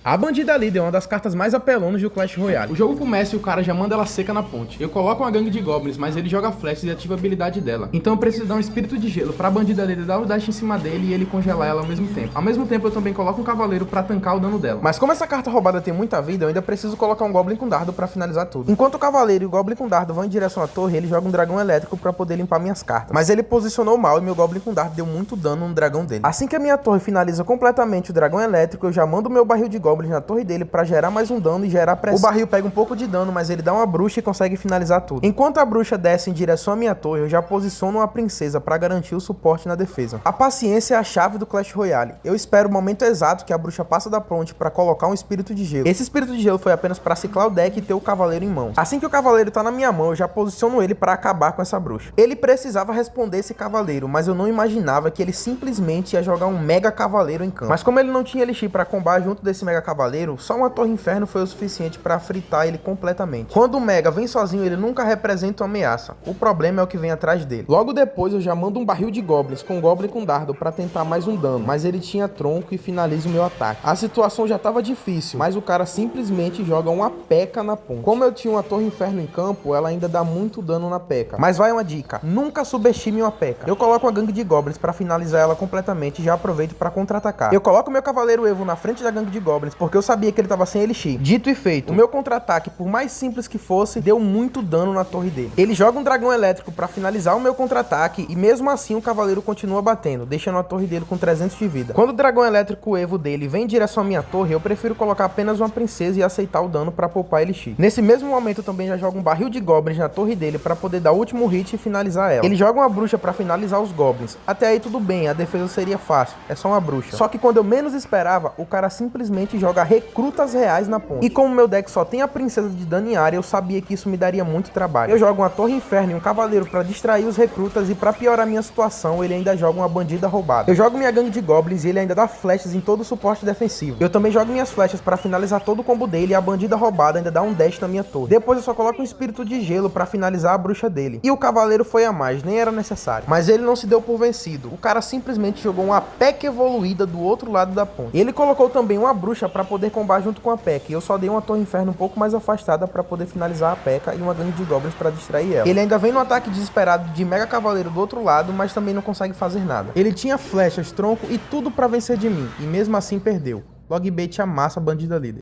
A Bandida Líder é uma das cartas mais apelonas do Clash Royale. O jogo começa e o cara já manda ela seca na ponte. Eu coloco uma gangue de goblins, mas ele joga flashes e ativa a habilidade dela. Então eu preciso dar um espírito de gelo pra Bandida Líder dar o dash em cima dele e ele congelar ela ao mesmo tempo. Ao mesmo tempo eu também coloco um cavaleiro pra tancar o dano dela. Mas como essa carta roubada tem muita vida, eu ainda preciso colocar um goblin com dardo pra finalizar tudo. Enquanto o cavaleiro e o goblin com dardo vão em direção à torre, ele joga um dragão elétrico pra poder limpar minhas cartas. Mas ele posicionou mal e meu goblin com dardo deu muito dano no dragão dele. Assim que a minha torre finaliza completamente o dragão elétrico, eu já mando meu barril de goblins na torre dele pra gerar mais um dano e gerar pressão. O barril pega um pouco de dano, mas ele dá uma bruxa e consegue finalizar tudo. Enquanto a bruxa desce em direção à minha torre, eu já posiciono uma princesa pra garantir o suporte na defesa. A paciência é a chave do Clash Royale. Eu espero o momento exato que a bruxa passa da ponte pra colocar um espírito de gelo. Esse espírito de gelo foi apenas pra ciclar o deck e ter o cavaleiro em mãos. Assim que o cavaleiro tá na minha mão, eu já posiciono ele pra acabar com essa bruxa. Ele precisava responder esse cavaleiro, mas eu não imaginava que ele simplesmente ia jogar um mega cavaleiro em campo. Mas como ele não tinha elixir pra combar junto desse mega cavaleiro, só uma torre inferno foi o suficiente pra fritar ele completamente. Quando o mega vem sozinho, ele nunca representa uma ameaça. O problema é o que vem atrás dele. Logo depois eu já mando um barril de goblins com goblin com dardo pra tentar mais um dano, mas ele tinha tronco e finaliza o meu ataque. A situação já tava difícil, mas o cara simplesmente joga uma P.E.K.K.A na ponte. Como eu tinha uma torre inferno em campo, ela ainda dá muito dano na P.E.K.K.A. Mas vai uma dica, nunca subestime uma P.E.K.K.A. Eu coloco uma gangue de goblins pra finalizar ela completamente e já aproveito pra contra-atacar. Eu coloco meu cavaleiro Evo na frente da gangue de goblins porque eu sabia que ele tava sem elixir. Dito e feito, o meu contra-ataque, por mais simples que fosse, deu muito dano na torre dele. Ele joga um dragão elétrico pra finalizar o meu contra-ataque e mesmo assim o cavaleiro continua batendo, deixando a torre dele com 300 de vida. Quando o dragão elétrico Evo dele vem em direção à minha torre, eu prefiro colocar apenas uma princesa e aceitar o dano pra poupar elixir. Nesse mesmo momento eu também já jogo um barril de goblins na torre dele pra poder dar o último hit e finalizar ela. Ele joga uma bruxa pra finalizar os goblins. Até aí tudo bem, a defesa seria fácil, é só uma bruxa. Só que quando eu menos esperava, o cara simplesmente joga recrutas reais na ponte. E como meu deck só tem a princesa de dano em área, eu sabia que isso me daria muito trabalho. Eu jogo uma torre inferno e um cavaleiro pra distrair os recrutas e pra piorar minha situação, ele ainda joga uma bandida roubada. Eu jogo minha gangue de goblins e ele ainda dá flechas em todo o suporte defensivo. Eu também jogo minhas flechas pra finalizar todo o combo dele e a bandida roubada ainda dá um dash na minha torre. Depois eu só coloco um espírito de gelo pra finalizar a bruxa dele. E o cavaleiro foi a mais, nem era necessário. Mas ele não se deu por vencido. O cara simplesmente jogou uma P.E.K.K.A evoluída do outro lado da ponte. Ele colocou também uma bruxa pra poder combar junto com a P.E.K.K.A e eu só dei uma torre inferno um pouco mais afastada pra poder finalizar a P.E.K.K.A e uma gangue de goblins pra distrair ela. Ele ainda vem no ataque desesperado de mega cavaleiro do outro lado, mas também não consegue fazer nada. Ele tinha flechas, tronco e tudo pra vencer de mim, e mesmo assim perdeu. Logbait amassa a Bandida Líder.